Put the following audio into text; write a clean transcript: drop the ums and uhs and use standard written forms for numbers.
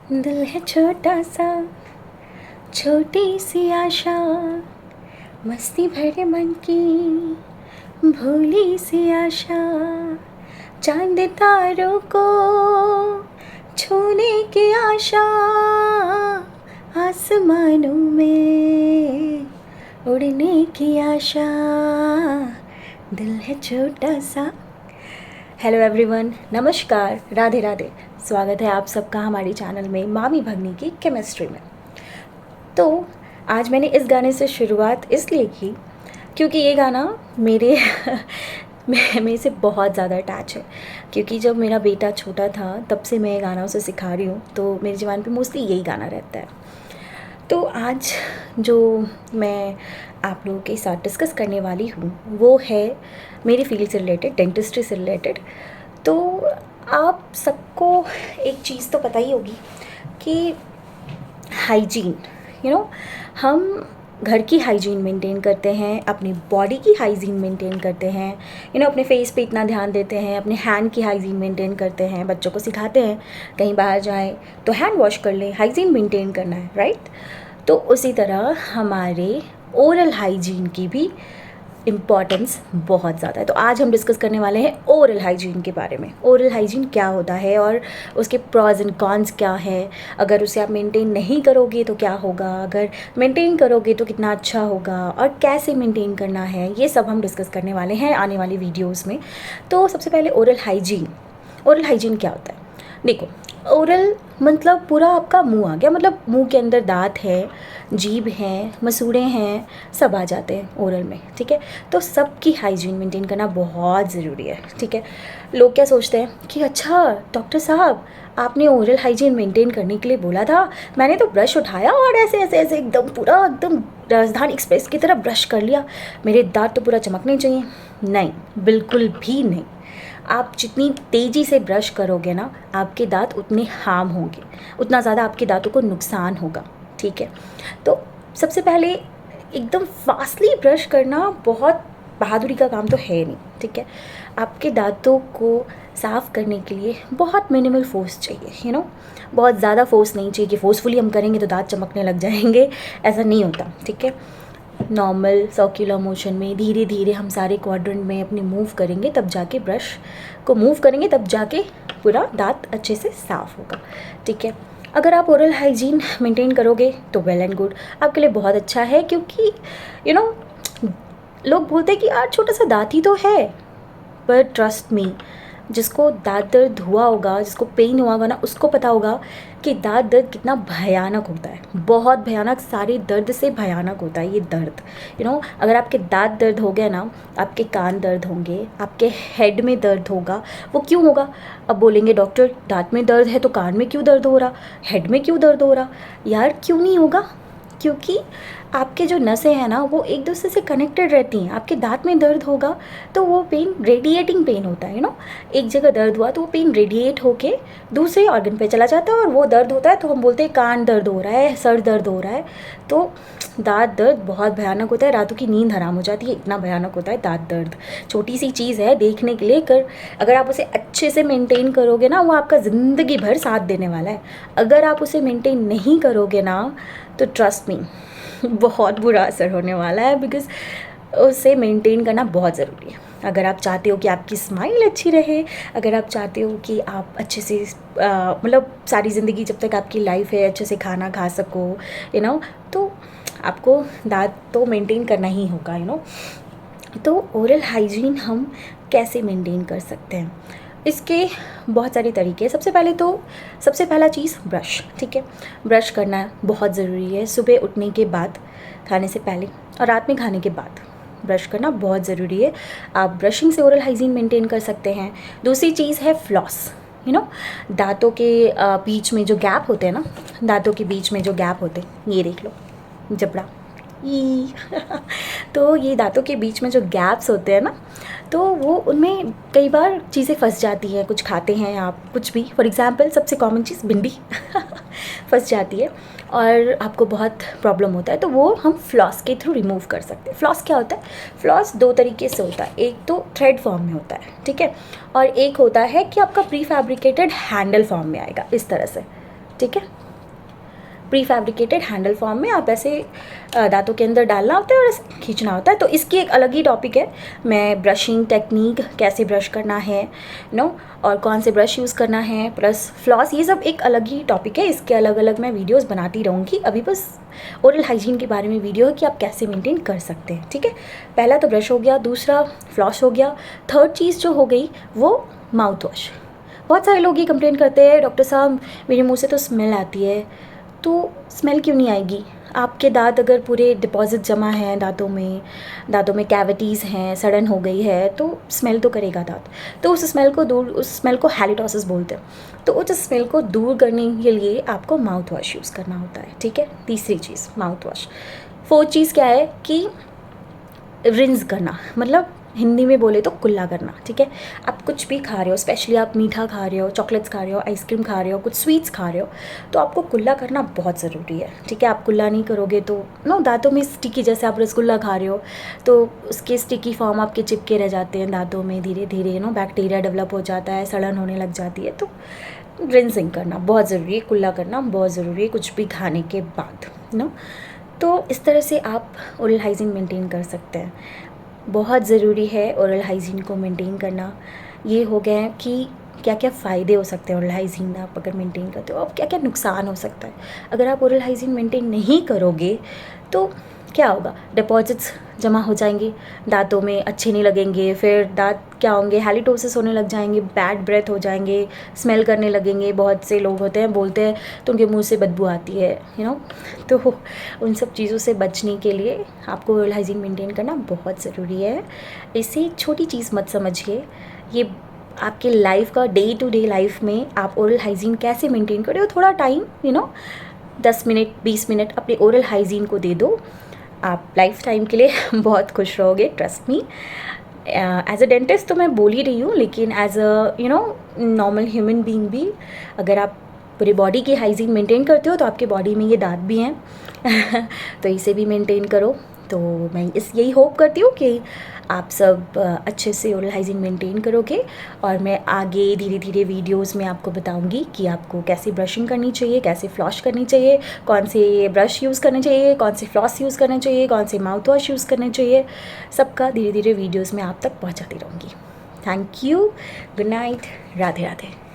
दिल है छोटा सा, छोटी सी आशा, मस्ती भरे मन की भोली सी आशा, चांद तारों को छूने की आशा, आसमानों में उड़ने की आशा, दिल है छोटा सा। हेलो एवरीवन, नमस्कार, राधे राधे। स्वागत है आप सबका हमारे चैनल में मामी भगनी की केमिस्ट्री में। तो आज मैंने इस गाने से शुरुआत इसलिए की क्योंकि ये गाना मेरे मेरे से बहुत ज़्यादा अटैच है, क्योंकि जब मेरा बेटा छोटा था तब से मैं ये गाना उसे सिखा रही हूँ, तो मेरे ज़बान पे मोस्टली यही गाना रहता है। तो आज जो मैं आप लोगों के साथ डिस्कस करने वाली हूँ वो है मेरी फील्ड से रिलेटेड, डेंटिस्ट्री से रिलेटेड। तो आप सबको एक चीज़ तो पता ही होगी कि हाइजीन, हम घर की हाइजीन मेंटेन करते हैं, अपनी बॉडी की हाइजीन मेंटेन करते हैं, अपने फेस पे इतना ध्यान देते हैं, अपने हैंड की हाइजीन मेंटेन करते हैं, बच्चों को सिखाते हैं कहीं बाहर जाएं तो हैंड वॉश कर लें, हाइजीन मेंटेन करना है, राइट। तो उसी तरह हमारे ओरल हाइजीन की भी इम्पॉर्टेंस बहुत ज़्यादा है। तो आज हम डिस्कस करने वाले हैं ओरल हाइजीन के बारे में। ओरल हाइजीन क्या होता है और उसके प्रॉज एंड कॉन्स क्या है, अगर उसे आप मेंटेन नहीं करोगे तो क्या होगा, अगर मेंटेन करोगे तो कितना अच्छा होगा, और कैसे मेंटेन करना है, ये सब हम डिस्कस करने वाले हैं आने वाली वीडियोज़ में। तो सबसे पहले ओरल हाइजीन क्या होता है। देखो, ओरल मतलब पूरा आपका मुंह आ गया, मतलब मुंह के अंदर दांत है, जीभ है, मसूड़े हैं, सब आ जाते हैं ओरल में, ठीक है। तो सबकी हाइजीन मेंटेन करना बहुत ज़रूरी है, ठीक है। लोग क्या सोचते हैं कि अच्छा डॉक्टर साहब आपने ओरल हाइजीन मेंटेन करने के लिए बोला था, मैंने तो ब्रश उठाया और ऐसे ऐसे ऐसे एकदम पूरा एकदम राजधानी एक्सप्रेस की तरह ब्रश कर लिया, मेरे दांत तो पूरा चमकने चाहिए। नहीं, बिल्कुल भी नहीं। आप जितनी तेज़ी से ब्रश करोगे ना, आपके दांत उतने हार्म होंगे, उतना ज़्यादा आपके दांतों को नुकसान होगा, ठीक है। तो सबसे पहले एकदम फास्टली ब्रश करना बहुत बहादुरी का काम तो है नहीं, ठीक है। आपके दांतों को साफ़ करने के लिए बहुत मिनिमल फोर्स चाहिए, बहुत ज़्यादा फोर्स नहीं चाहिए कि फोर्सफुली हम करेंगे तो दांत चमकने लग जाएंगे, ऐसा नहीं होता, ठीक है। नॉर्मल सर्कुलर मोशन में धीरे धीरे हम सारे क्वाड्रेंट में अपने मूव करेंगे, तब जाके ब्रश को मूव करेंगे, तब जाके पूरा दांत अच्छे से साफ़ होगा, ठीक है। अगर आप ओरल हाइजीन मेंटेन करोगे तो वेल एंड गुड, आपके लिए बहुत अच्छा है, क्योंकि लोग बोलते हैं कि यार छोटा सा दांत ही तो है, पर ट्रस्ट मी, जिसको दांत दर्द हुआ होगा, जिसको पेन हुआ होगा ना, उसको पता होगा कि दांत दर्द कितना भयानक होता है, बहुत भयानक, सारे दर्द से भयानक होता है ये दर्द। अगर आपके दांत दर्द हो गया ना, आपके कान दर्द होंगे, आपके हेड में दर्द होगा। वो क्यों होगा? अब बोलेंगे डॉक्टर दांत में दर्द है तो कान में क्यों दर्द हो रहा, हेड में क्यों दर्द हो रहा? यार क्यों नहीं होगा? क्योंकि आपके जो नसें हैं ना, वो एक दूसरे से कनेक्टेड रहती हैं। आपके दांत में दर्द होगा तो वो पेन रेडिएटिंग पेन होता है, एक जगह दर्द हुआ तो वो पेन रेडिएट होके दूसरे ऑर्गन पे चला जाता है और वो दर्द होता है, तो हम बोलते हैं कान दर्द हो रहा है, सर दर्द हो रहा है। तो दांत दर्द बहुत भयानक होता है, रातों की नींद हराम हो जाती है, इतना भयानक होता है दांत दर्द। छोटी सी चीज़ है देखने के लिए, अगर आप उसे अच्छे से मेंटेन करोगे ना, वो आपका ज़िंदगी भर साथ देने वाला है। अगर आप उसे मेंटेन नहीं करोगे ना, तो ट्रस्ट मी बहुत बुरा असर होने वाला है, बिकॉज़ उसे मेंटेन करना बहुत ज़रूरी है। अगर आप चाहते हो कि आपकी स्माइल अच्छी रहे, अगर आप चाहते हो कि आप अच्छे से मतलब सारी ज़िंदगी जब तक आपकी लाइफ है अच्छे से खाना खा सको, तो आपको दांत तो मेंटेन करना ही होगा। तो ओरल हाइजीन हम कैसे मेंटेन कर सकते हैं, इसके बहुत सारे तरीके हैं। सबसे पहला चीज़ ब्रश, ठीक है। ब्रश करना बहुत ज़रूरी है, सुबह उठने के बाद, खाने से पहले और रात में खाने के बाद ब्रश करना बहुत ज़रूरी है। आप ब्रशिंग से ओरल हाइजीन मेंटेन कर सकते हैं। दूसरी चीज़ है फ्लॉस। दांतों के बीच में जो गैप होते हैं ना, दांतों के बीच में जो गैप होते हैं, ये देख लो जबड़ा ई तो ये दांतों के बीच में जो गैप्स होते हैं ना, तो वो उनमें कई बार चीज़ें फंस जाती हैं। कुछ खाते हैं आप, कुछ भी, फॉर एग्ज़ाम्पल सबसे कॉमन चीज़ भिंडी फंस जाती है और आपको बहुत प्रॉब्लम होता है, तो वो हम फ्लॉस के थ्रू रिमूव कर सकते हैं। फ्लॉस क्या होता है? फ्लॉस दो तरीके से होता है, एक तो थ्रेड फॉर्म में होता है, ठीक है, और एक होता है कि आपका प्री फैब्रिकेटेड हैंडल फॉर्म में आएगा, इस तरह से, ठीक है। प्री फैब्रिकेटेड हैंडल फॉर्म में आप ऐसे दांतों के अंदर डालना होता है और ऐसे खींचना होता है। तो इसकी एक अलग ही टॉपिक है। मैं ब्रशिंग टेक्निक, कैसे ब्रश करना है और कौन से ब्रश यूज़ करना है, प्लस फ्लॉस, ये सब एक अलग ही टॉपिक है। इसके अलग अलग मैं वीडियोस बनाती रहूँगी। अभी बस ओरल हाइजीन के बारे में वीडियो है कि आप कैसे मेंटेन कर सकते हैं, ठीक है। पहला तो ब्रश हो गया, दूसरा फ्लॉस हो गया, थर्ड चीज़ जो हो गई वो माउथ वॉश। बहुत सारे लोग ये कंप्लेन करते हैं, डॉक्टर साहब मेरे मुँह से तो स्मेल आती है। तो स्मेल क्यों नहीं आएगी? आपके दांत अगर पूरे डिपॉजिट जमा हैं दांतों में कैविटीज़ हैं, सड़न हो गई है, तो स्मेल तो करेगा दांत। तो उस स्मेल को हैलिटोसिस बोलते हैं। तो उस स्मेल को दूर करने के लिए आपको माउथ वॉश यूज़ करना होता है, ठीक है। तीसरी चीज़ माउथ वॉश। फोर्थ चीज़ क्या है कि रिंस करना, मतलब हिंदी में बोले तो कुल्ला करना, ठीक है। आप कुछ भी खा रहे हो, स्पेशली आप मीठा खा रहे हो, चॉकलेट्स खा रहे हो, आइसक्रीम खा रहे हो, कुछ स्वीट्स खा रहे हो, तो आपको कुल्ला करना बहुत ज़रूरी है, ठीक है। आप कुल्ला नहीं करोगे तो दांतों में स्टिकी, जैसे आप रसगुल्ला खा रहे हो तो उसके स्टिकी फॉर्म आपके चिपके रह जाते हैं दांतों में, धीरे धीरे बैक्टीरिया डेवलप हो जाता है, सड़न होने लग जाती है। तो रिंसिंग करना बहुत ज़रूरी है, कुल्ला करना बहुत ज़रूरी है कुछ भी खाने के बाद तो इस तरह से आप ओरल हाइजीन मेंटेन कर सकते हैं। बहुत ज़रूरी है ओरल हाइजीन को मेंटेन करना। ये हो गया है कि क्या क्या फ़ायदे हो सकते हैं ओरल हाइजीन आप अगर मेंटेन करते हो, अब क्या क्या नुकसान हो सकता है अगर आप ओरल हाइजीन मेंटेन नहीं करोगे। तो क्या होगा, डिपॉजिट्स जमा हो जाएंगे दांतों में, अच्छे नहीं लगेंगे, फिर दांत क्या होंगे, हैलिटोसिस होने लग जाएंगे, बैड ब्रेथ हो जाएंगे, स्मेल करने लगेंगे। बहुत से लोग होते हैं बोलते हैं तो उनके मुंह से बदबू आती है तो उन सब चीज़ों से बचने के लिए आपको ओरल हाइजीन मेंटेन करना बहुत ज़रूरी है। इसे एक छोटी चीज़ मत समझिए, ये आपके लाइफ का डे टू डे लाइफ में आप ओरल हाइजीन कैसे मेंटेन करें, थोड़ा टाइम 10 मिनट 20 मिनट अपने ओरल हाइजीन को दे दो, आप लाइफ टाइम के लिए बहुत खुश रहोगे, trust me. As a dentist तो मैं बोल ही रही हूँ, लेकिन as a normal human being भी अगर आप पूरी बॉडी की हाइजीन मेंटेन करते हो तो आपके बॉडी में ये दांत भी हैं तो इसे भी मेंटेन करो। तो मैं यही होप करती हूँ कि आप सब अच्छे से ओरल हाइजीन मेंटेन करोगे, और मैं आगे धीरे धीरे वीडियोस में आपको बताऊंगी कि आपको कैसे ब्रशिंग करनी चाहिए, कैसे फ्लॉस करनी चाहिए, कौन से ब्रश यूज़ करने चाहिए, कौन से फ्लॉस यूज़ करने चाहिए, कौन से माउथ वॉश यूज़ करने चाहिए, सबका धीरे धीरे वीडियोज़ में आप तक पहुँचाती रहूँगी। Thank you, good night, Radhe Radhe.